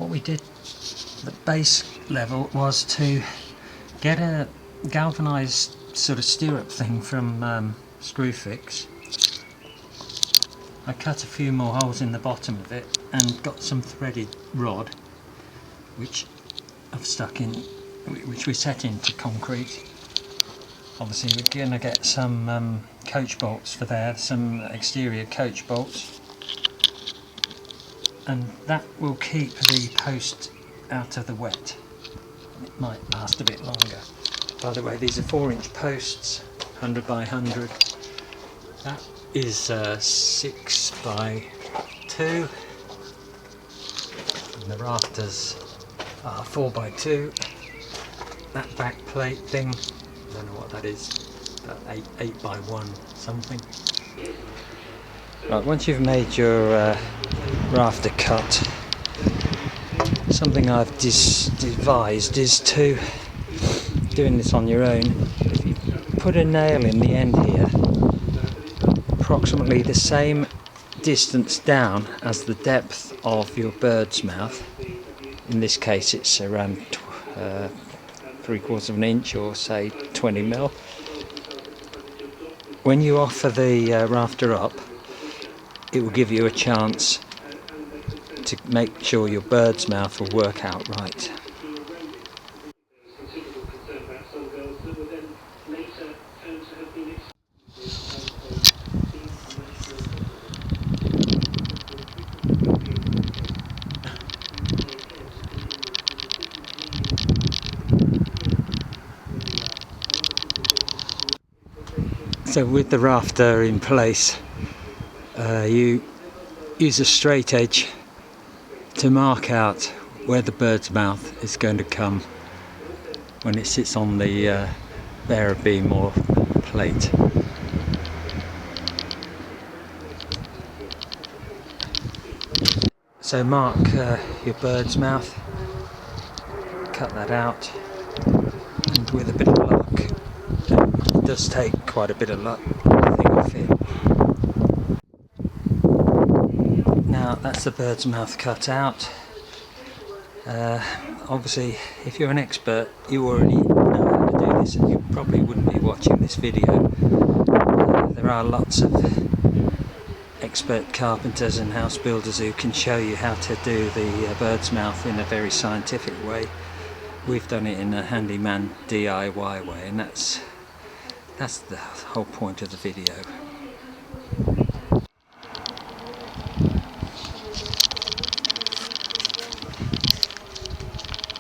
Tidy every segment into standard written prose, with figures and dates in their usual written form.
what we did at base level was to get a galvanised sort of stirrup thing from Screwfix. I cut a few more holes in the bottom of it and got some threaded rod which I've stuck in, which we set into concrete. Obviously we're going to get some coach bolts for there, some exterior coach bolts, and that will keep the post out of the wet. It might last a bit longer. By the way, these are 4-inch posts, 100 by 100. That is 6 by 2, and the rafters are 4 by 2. That back plate thing, I don't know what that is, about 8 by 1 something. Right, once you've made your rafter cut, something I've devised is to, doing this on your own, if you put a nail in the end here, approximately the same distance down as the depth of your bird's mouth. In this case it's around 3/4 of an inch, or say 20 mil. When you offer the rafter up, it will give you a chance to make sure your bird's mouth will work out right. So with the rafter in place, you use a straight edge to mark out where the bird's mouth is going to come when it sits on the bearer beam or plate. So mark your bird's mouth, cut that out, and with a bit of luck, it does take quite a bit of luck, I think it'll fit. Now that's the bird's mouth cut out. Obviously if you're an expert you already know how to do this, and you probably wouldn't be watching this video. There are lots of expert carpenters and house builders who can show you how to do the bird's mouth in a very scientific way. We've done it in a handyman DIY way, and that's the whole point of the video.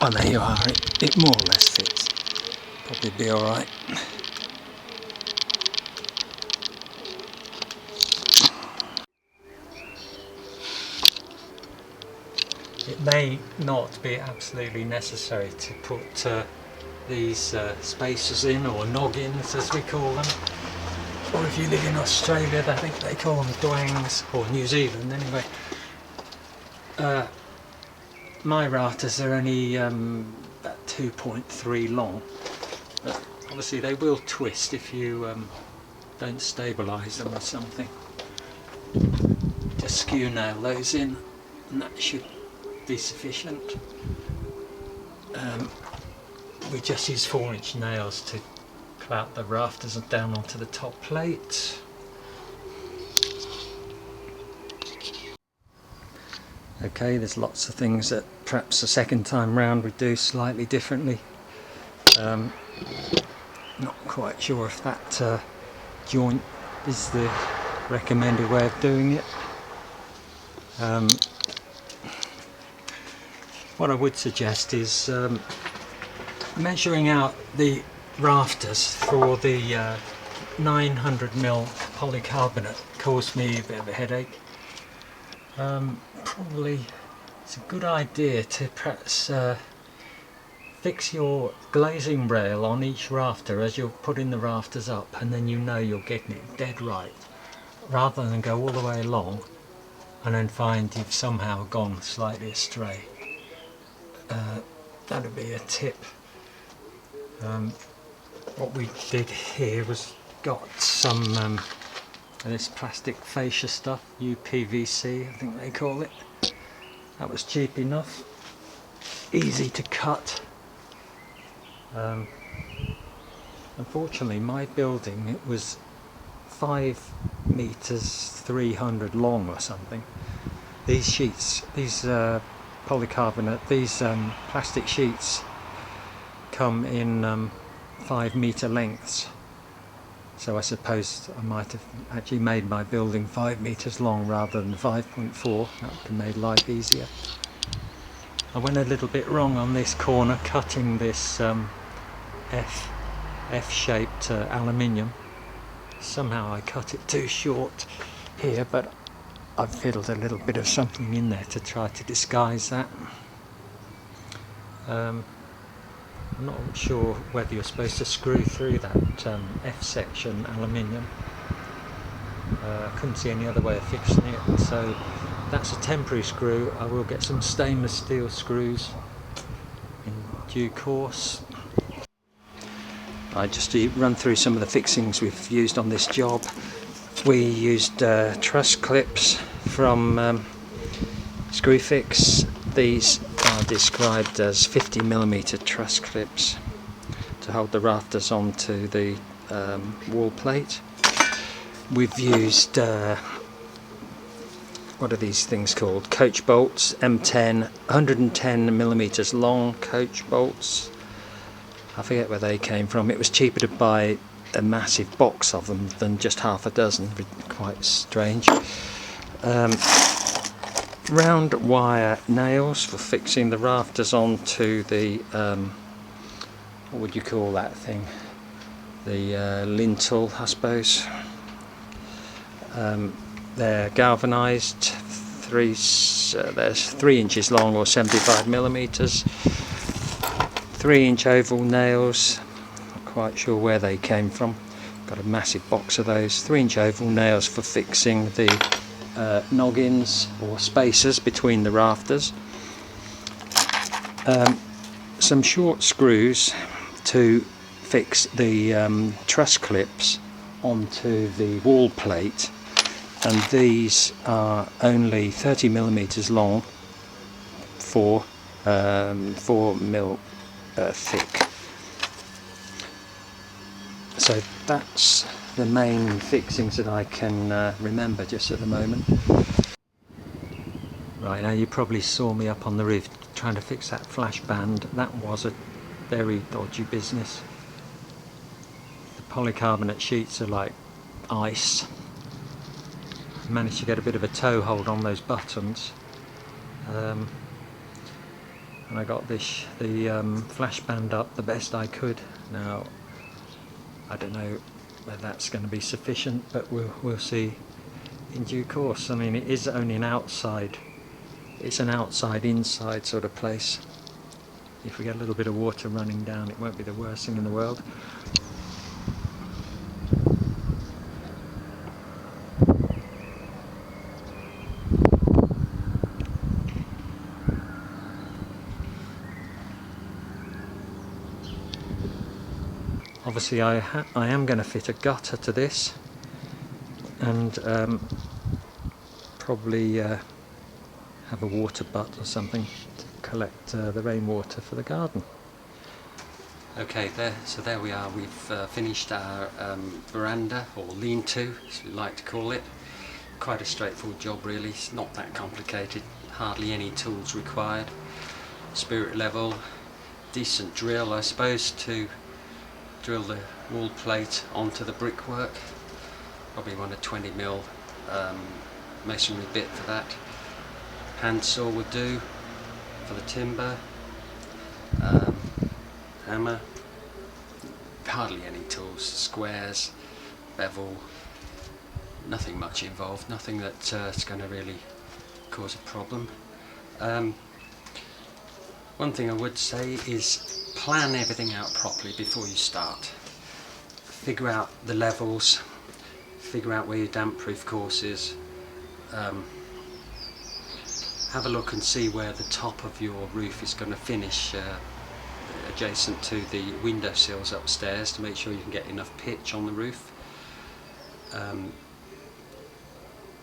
Oh, there you are, it more or less fits. Probably be alright. It may not be absolutely necessary to put these spacers in, or noggins as we call them. Or if you live in Australia, I think they call them dwangs, or New Zealand anyway. My rafters are only about 2.3 long, but obviously they will twist if you don't stabilise them or something. Just skew nail those in and that should be sufficient. We just use 4-inch nails to clout the rafters down onto the top plate. Okay, there's lots of things that perhaps the second time round we do slightly differently. Not quite sure if that joint is the recommended way of doing it. What I would suggest is measuring out the rafters for the 900mm polycarbonate. Caused me a bit of a headache. Probably it's a good idea to perhaps fix your glazing rail on each rafter as you're putting the rafters up, and then you know you're getting it dead right, rather than go all the way along and then find you've somehow gone slightly astray. That would be a tip. What we did here was got some this plastic fascia stuff, UPVC I think they call it. That was cheap enough. easy to cut. Unfortunately, my building, it was 5 meters 300 long or something. These sheets, these polycarbonate, these plastic sheets come in 5 meter lengths. So I suppose I might have actually made my building 5 meters long rather than 5.4. That would have made life easier. I went a little bit wrong on this corner, cutting this F-shaped aluminium. Somehow I cut it too short here, but I've fiddled a little bit of something in there to try to disguise that. I'm not sure whether you're supposed to screw through that F-section aluminium. I couldn't see any other way of fixing it, so that's a temporary screw. I will get some stainless steel screws in due course. I just run through some of the fixings we've used on this job. We used truss clips from Screwfix. These are described as 50mm truss clips to hold the rafters onto the wall plate. We've used what are these things called? Coach bolts, M10, 110mm long coach bolts. I forget where they came from. It was cheaper to buy a massive box of them than just half a dozen. Quite strange. Round wire nails for fixing the rafters onto the what would you call that thing? The lintel, I suppose. They're galvanized. There's 3 inches long or 75mm. 3-inch oval nails. Not quite sure where they came from. Got a massive box of those. 3-inch oval nails for fixing the noggins or spacers between the rafters. Some short screws to fix the truss clips onto the wall plate, and these are only 30mm long, 4mm thick. So that's the main fixings that I can remember just at the moment. Right, now you probably saw me up on the roof trying to fix that flash band. That was a very dodgy business. The polycarbonate sheets are like ice. I managed to get a bit of a toe hold on those buttons, and I got the flash band up the best I could. Now I don't know whether that's going to be sufficient, but we'll see in due course. I mean, it is only an outside, it's an outside-inside sort of place. If we get a little bit of water running down, it won't be the worst thing in the world. Obviously I am going to fit a gutter to this, and probably have a water butt or something to collect the rainwater for the garden. Okay, so there we are. We've finished our veranda, or lean-to as we like to call it. Quite a straightforward job really. It's not that complicated, hardly any tools required. Spirit level, decent drill I suppose to drill the wall plate onto the brickwork. Probably want a 20mm masonry bit for that. Hand saw would do for the timber. Hammer. Hardly any tools. Squares, bevel. Nothing much involved. Nothing that is going to really cause a problem. One thing I would say is plan everything out properly before you start. Figure out the levels, figure out where your damp proof course is, have a look and see where the top of your roof is going to finish adjacent to the window sills upstairs, to make sure you can get enough pitch on the roof.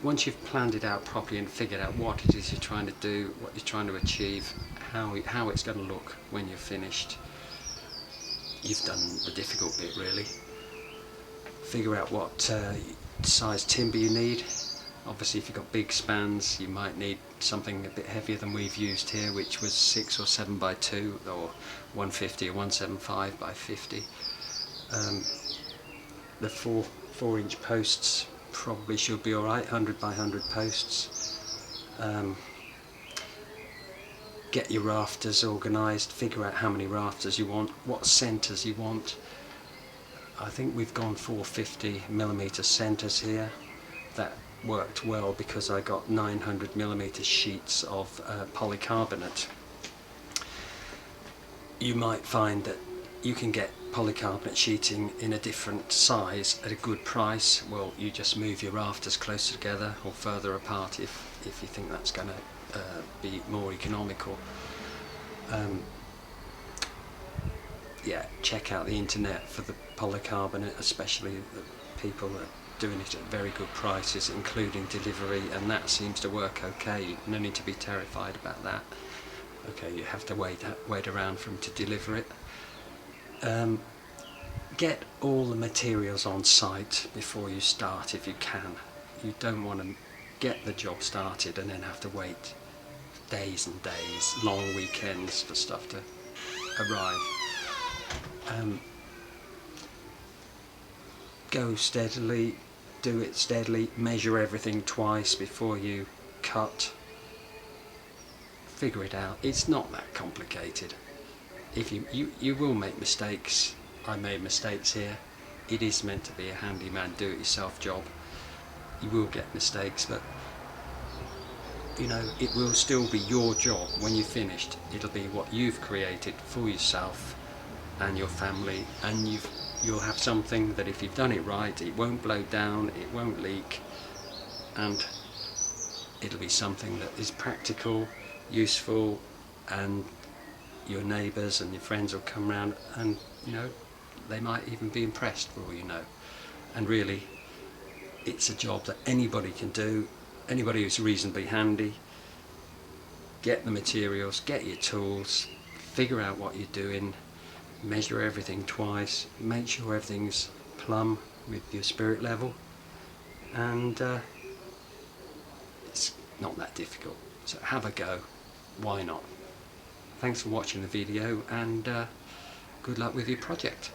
once you've planned it out properly and figured out what it is you're trying to do, what you're trying to achieve, how it's going to look when you're finished, you've done the difficult bit really. Figure out what size timber you need. Obviously if you've got big spans you might need something a bit heavier than we've used here, which was 6 or 7 by 2 or 150 or 175 by 50. The 4-inch posts probably should be alright, 100 by 100 posts. Get your rafters organised, figure out how many rafters you want, what centres you want. I think we've gone 450mm centres here. That worked well because I got 900mm sheets of polycarbonate. You might find that you can get polycarbonate sheeting in a different size at a good price. Well, you just move your rafters closer together or further apart if you think that's going to be more economical. Yeah, check out the internet for the polycarbonate, especially the people that are doing it at very good prices, including delivery, and that seems to work okay. No need to be terrified about that. Okay, you have to wait around for them to deliver it. Get all the materials on site before you start if you can. You don't want to get the job started and then have to wait days and days, long weekends for stuff to arrive. Go steadily, do it steadily, measure everything twice before you cut. Figure it out. It's not that complicated. If you will make mistakes. I made mistakes here. It is meant to be a handyman do-it-yourself job. You will get mistakes, but you know, it will still be your job when you're finished. It'll be what you've created for yourself and your family, and you'll have something that if you've done it right, it won't blow down, it won't leak, and it'll be something that is practical, useful, and your neighbours and your friends will come round and, you know, they might even be impressed for all you know. And really, it's a job that anybody can do, anybody who's reasonably handy. Get the materials, get your tools, figure out what you're doing, measure everything twice, make sure everything's plumb with your spirit level, and it's not that difficult. So have a go, why not? Thanks for watching the video, and good luck with your project.